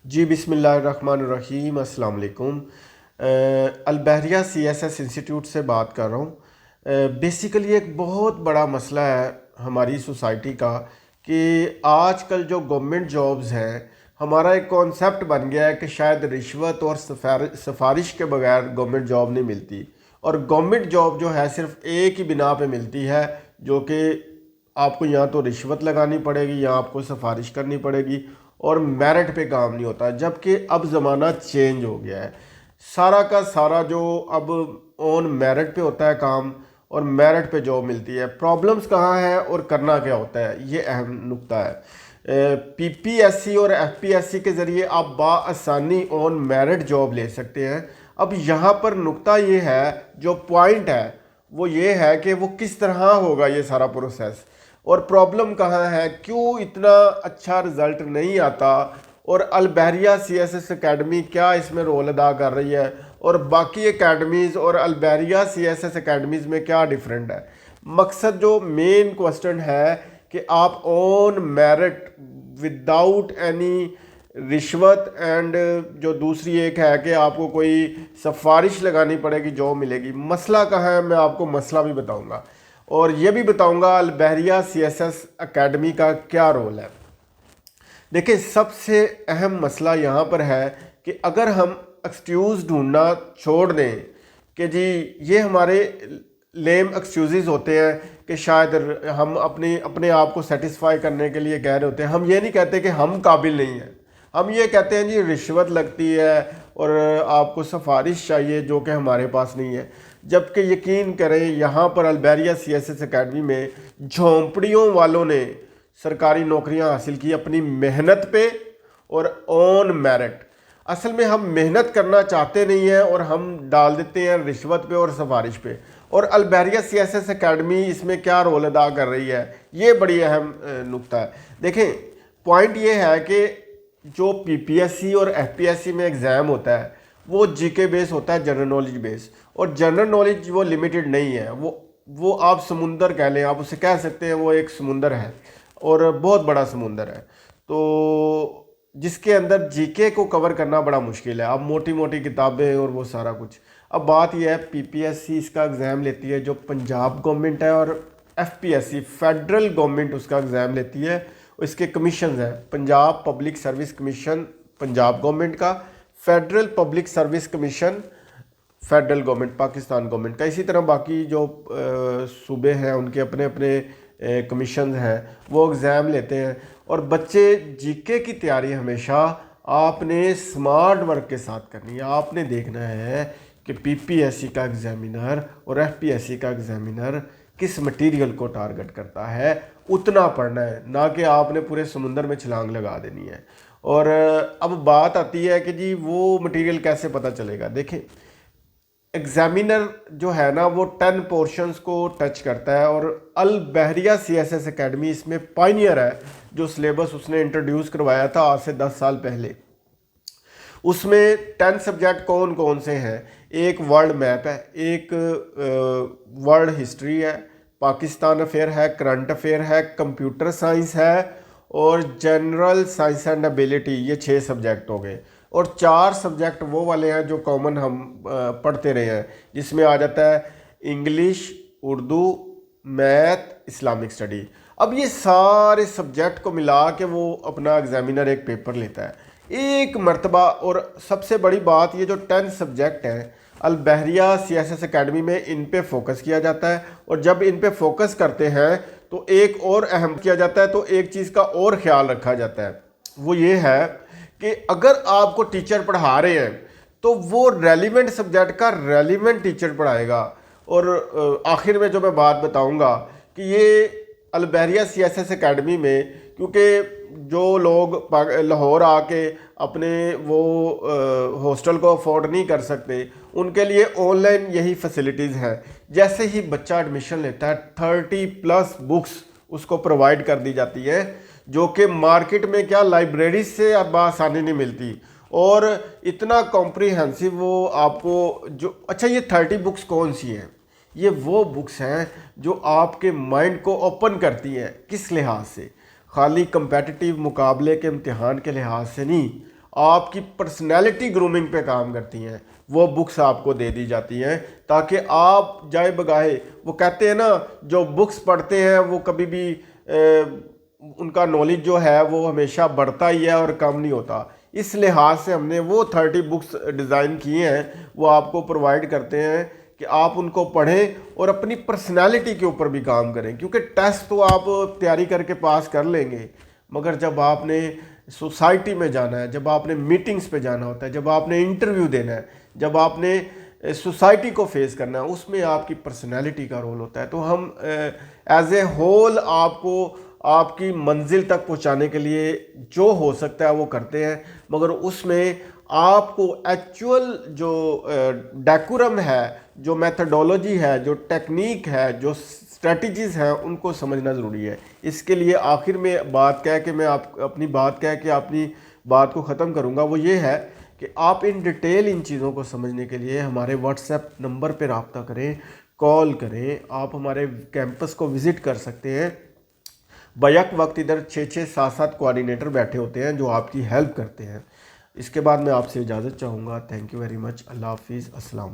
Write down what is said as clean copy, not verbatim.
जी बिस्मिल्लाहिर्रहमानिर्रहीम अस्सलाम वालेकुम। अलबहरिया सीएसएस इंस्टीट्यूट से बात कर रहा हूँ। बेसिकली एक बहुत बड़ा मसला है हमारी सोसाइटी का कि आजकल जो गवर्नमेंट जॉब्स हैं, हमारा एक कॉन्सेप्ट बन गया है कि शायद रिश्वत और सिफारिश के बगैर गवर्नमेंट जॉब नहीं मिलती। और गवर्नमेंट जॉब जो है सिर्फ एक ही बिना पे मिलती है, जो कि आपको या तो रिश्वत लगानी पड़ेगी या आपको सिफारिश करनी पड़ेगी, और मेरिट पे काम नहीं होता। जबकि अब ज़माना चेंज हो गया है, सारा का सारा जो अब ऑन मेरिट पे होता है काम, और मेरिट पे जॉब मिलती है। प्रॉब्लम्स कहाँ है और करना क्या होता है, ये अहम नुक्ता है। पीपीएससी और एफपीएससी के ज़रिए आप बाआसानी ऑन मेरिट जॉब ले सकते हैं। अब यहाँ पर नुक्ता ये है, जो पॉइंट है वो ये है कि वो किस तरह होगा ये सारा प्रोसेस, और प्रॉब्लम कहाँ है, क्यों इतना अच्छा रिजल्ट नहीं आता, और अलबहरिया सीएसएस एकेडमी क्या इसमें रोल अदा कर रही है, और बाकी एकेडमीज़ और अलबहरिया सीएसएस एकेडमीज़ में क्या डिफरेंट है। मकसद जो मेन क्वेश्चन है कि आप ऑन मेरिट विदाउट एनी रिश्वत एंड जो दूसरी एक है कि आपको कोई सिफारिश लगानी पड़ेगी जॉब मिलेगी। मसला कहाँ है, मैं आपको मसला भी बताऊंगा, और ये भी बताऊंगा अलबहरिया सीएसएस एकेडमी का क्या रोल है। देखिए, सबसे अहम मसला यहाँ पर है कि अगर हम एक्सक्यूज़ ढूंढना छोड़ दें कि जी ये हमारे लेम एक्सक्यूज़ होते हैं कि शायद हम अपने अपने आप को सेटिस्फाई करने के लिए कह रहे होते हैं। हम ये नहीं कहते कि हम काबिल नहीं हैं, हम ये कहते हैं जी रिश्वत लगती है और आपको सिफारिश चाहिए जो कि हमारे पास नहीं है। जबकि यकीन करें, यहाँ पर अलबहरिया सीएसएस एकेडमी में झोंपड़ियों वालों ने सरकारी नौकरियां हासिल की अपनी मेहनत पे और ऑन मेरिट। असल में हम मेहनत करना चाहते नहीं हैं और हम डाल देते हैं रिश्वत पे और सिफारिश पे। और अलबहरिया सीएसएस एकेडमी इसमें क्या रोल अदा कर रही है, ये बड़ी अहम नुक्ता है। देखें, पॉइंट ये है कि जो पीपीएससी और एफपीएससी में एग्ज़ाम होता है वो जीके बेस होता है, जनरल नॉलेज बेस। और जनरल नॉलेज वो लिमिटेड नहीं है, वो आप समुंदर कह लें, आप उसे कह सकते हैं वो एक समुंदर है और बहुत बड़ा समुंदर है, तो जिसके अंदर जीके को कवर करना बड़ा मुश्किल है। अब मोटी मोटी किताबें और वो सारा कुछ। अब बात यह है, पीपीएससी इसका एग्ज़ाम लेती है जो पंजाब गवर्नमेंट है, और एफपीएससी फेडरल गवर्नमेंट उसका एग्ज़ाम लेती है। इसके कमीशन हैं, Punjab public service commission Punjab government का, federal public service commission federal government Pakistan government का। इसी तरह बाकी जो सूबे हैं उनके अपने अपने कमीशन हैं, वो एग्ज़ाम लेते हैं। और बच्चे जीके की तैयारी हमेशा आपने स्मार्ट वर्क के साथ करनी है। आपने देखना है कि पीपीएससी का एग्जामिनर और एफपीएससी का एग्जामिनर किस मटेरियल को टारगेट करता है, उतना पढ़ना है, ना कि आपने पूरे समुंदर में छलांग लगा देनी है। और अब बात आती है कि जी वो मटेरियल कैसे पता चलेगा। देखें, एग्जामिनर जो है ना वो 10 पोर्शंस को टच करता है, और अलबहरिया सीएसएस एकेडमी इसमें पायनियर है। जो सिलेबस उसने इंट्रोड्यूस करवाया था आज से 10 साल पहले, उसमें 10 सब्जेक्ट कौन कौन से हैं। एक वर्ल्ड मैप है, एक वर्ल्ड हिस्ट्री है, पाकिस्तान अफेयर है, करंट अफेयर है, कंप्यूटर साइंस है, और जनरल साइंस एंड एबिलिटी। ये 6 सब्जेक्ट हो गए। और 4 सब्जेक्ट वो वाले हैं जो कॉमन हम पढ़ते रहे हैं, जिसमें आ जाता है English, Urdu, math, Islamic study. अब ये सारे सब्जेक्ट को मिला के वो अपना एग्जामिनर एक पेपर लेता है एक मर्तबा। और सबसे बड़ी बात, ये जो 10 सब्जेक्ट हैं अलबहरिया सीएसएस एकेडमी में, इन पे फोकस किया जाता है। और जब इन पे फोकस करते हैं तो एक और अहम किया जाता है, तो एक चीज़ का और ख्याल रखा जाता है, वो ये है कि अगर आपको टीचर पढ़ा रहे हैं तो वो रेलिवेंट सब्जेक्ट का रेलिवेंट टीचर पढ़ाएगा। और आखिर में जो मैं बात बताऊंगा कि ये अलबहरिया सीएसएस एकेडमी में, क्योंकि जो लोग लाहौर आके अपने वो हॉस्टल को अफोर्ड नहीं कर सकते, उनके लिए ऑनलाइन यही फैसिलिटीज़ हैं। जैसे ही बच्चा एडमिशन लेता है 30+ बुक्स उसको प्रोवाइड कर दी जाती है, जो कि मार्केट में क्या लाइब्रेरी से अब आसानी नहीं मिलती। और इतना कॉम्प्रिहेंसिव वो आपको जो, अच्छा ये 30 बुक्स कौन सी हैं, ये वो बुक्स हैं जो आपके माइंड को ओपन करती हैं। किस लिहाज से, खाली कंपेटिटिव मुकाबले के इम्तिहान के लिहाज से नहीं, आपकी पर्सनैलिटी ग्रूमिंग पे काम करती हैं, वो बुक्स आपको दे दी जाती हैं ताकि आप जाए बगाए, वो कहते हैं ना जो बुक्स पढ़ते हैं वो कभी भी उनका नॉलेज जो है वो हमेशा बढ़ता ही है और कम नहीं होता। इस लिहाज से हमने वो 30 बुक्स डिज़ाइन किए हैं, वो आपको प्रोवाइड करते हैं कि आप उनको पढ़ें और अपनी पर्सनैलिटी के ऊपर भी काम करें, क्योंकि टेस्ट तो आप तैयारी करके पास कर लेंगे, मगर जब आपने सोसाइटी में जाना है, जब आपने मीटिंग्स पे जाना होता है, जब आपने इंटरव्यू देना है, जब आपने सोसाइटी को फेस करना है, उसमें आपकी पर्सनैलिटी का रोल होता है। तो हम एज ए होल आपको आपकी मंजिल तक पहुंचाने के लिए जो हो सकता है वो करते हैं, मगर उसमें आपको एक्चुअल जो डेकोरम है, जो मेथडोलॉजी है, जो टेक्निक है, जो स्ट्रेटजीज़ हैं, उनको समझना ज़रूरी है। इसके लिए आखिर में बात कह के मैं अपनी बात को ख़त्म करूँगा, वो ये है कि आप इन डिटेल इन चीज़ों को समझने के लिए हमारे व्हाट्सएप नंबर पर रब्ता करें, कॉल करें। आप हमारे कैंपस को विज़िट कर सकते हैं। बैक वक्त इधर 6-6, 7-7 कोऑर्डिनेटर बैठे होते हैं जो आपकी हेल्प करते हैं। इसके बाद मैं आपसे इजाज़त चाहूँगा। Thank you very much. अल्लाह हाफिज़। अस्सलाम।